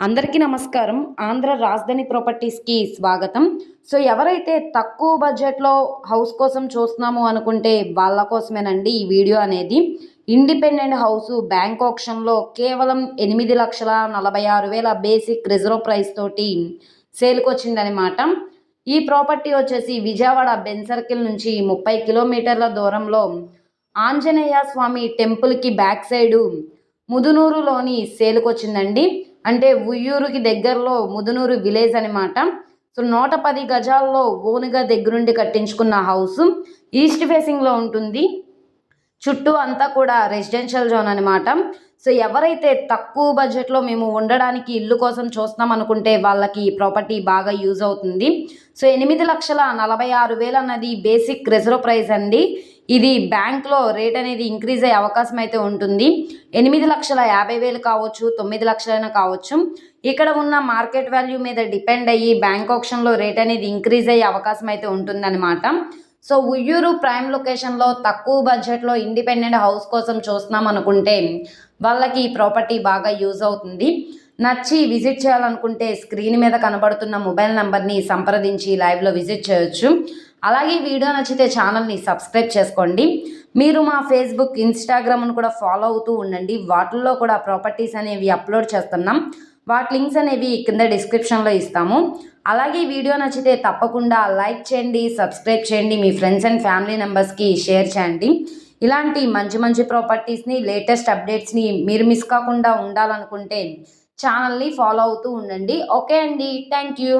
అందరికీ నమస్కారం. ఆంధ్ర రాజధాని ప్రాపర్టీస్‌కి స్వాగతం. ఎవరైతే తక్కువ బడ్జెట్‌లో హౌస్ కోసం చూస్తున్నాము అనుకుంటే వాళ్ళ కోసమేనండి ఈ వీడియో అనేది. ఇండిపెండెంట్ హౌసు బ్యాంక్ ఆక్షన్‌లో కేవలం 8,46,000 బేసిక్ రిజర్వ్ ప్రైస్ తోటి సేల్‌కొచ్చిందనమాట. ఈ ప్రాపర్టీ వచ్చేసి విజయవాడ బెన్ సర్కిల్ నుంచి 30 కిలోమీటర్ల దూరంలో ఆంజనేయ స్వామి టెంపుల్‌కి బ్యాక్ సైడు ముదునూరులోని సేల్‌కొచ్చిందండి. అంటే ఉయ్యూరుకి దగ్గరలో ముదునూరు విలేజ్ అనమాట. 110 గజాల్లో ఓన్‌గా దగ్గరుండి కట్టించుకున్న హౌసు. ఈస్ట్ ఫేసింగ్‌లో ఉంటుంది. చుట్టూ అంతా కూడా రెసిడెన్షియల్ జోన్ అనమాట. ఎవరైతే తక్కువ బడ్జెట్‌లో మేము ఉండడానికి ఇల్లు కోసం చూస్తున్నాం అనుకుంటే వాళ్ళకి ఈ ప్రాపర్టీ బాగా యూజ్ అవుతుంది. 8,46,000 అన్నది బేసిక్ రిజర్వ్ ప్రైస్ అండి. ఇది బ్యాంక్‌లో రేట్ అనేది ఇంక్రీజ్ అయ్యే అవకాశం అయితే ఉంటుంది. 8,50,000 కావచ్చు, 9,00,000 కావచ్చు. ఇక్కడ ఉన్న మార్కెట్ వాల్యూ మీద డిపెండ్ అయ్యి బ్యాంక్ ఆక్షన్‌లో రేట్ అనేది ఇంక్రీజ్ అయ్యే అవకాశం అయితే ఉంటుందన్నమాట. ఉయ్యూరు ప్రైమ్ లొకేషన్‌లో తక్కువ బడ్జెట్‌లో ఇండిపెండెంట్ హౌస్ కోసం చూస్తున్నాం అనుకుంటే వాళ్ళకి ఈ ప్రాపర్టీ బాగా యూజ్ అవుతుంది. నచ్చి విజిట్ చేయాలనుకుంటే స్క్రీన్ మీద కనబడుతున్న మొబైల్ నెంబర్ని సంప్రదించి లైవ్లో విజిట్ చేయొచ్చు. అలాగే వీడియో నచ్చితే ఛానల్ని సబ్స్క్రైబ్ చేసుకోండి. మీరు మా ఫేస్బుక్, ఇన్స్టాగ్రామ్ను కూడా ఫాలో అవుతూ ఉండండి. వాటిల్లో కూడా ప్రాపర్టీస్ అనేవి అప్లోడ్ చేస్తున్నాం. వాటి లింక్స్ అనేవి కింద డిస్క్రిప్షన్లో ఇస్తాము. అలాగే వీడియో నచ్చితే తప్పకుండా లైక్ చేయండి, సబ్స్క్రైబ్ చేయండి, మీ ఫ్రెండ్స్ అండ్ ఫ్యామిలీ మెంబర్స్కి షేర్ చేయండి. ఇలాంటి మంచి మంచి ప్రాపర్టీస్ని, లేటెస్ట్ అప్డేట్స్ని మీరు మిస్ కాకుండా ఉండాలనుకుంటే ఛానల్ని ఫాలో అవుతూ ఉండండి. ఓకే అండి, థ్యాంక్ యూ.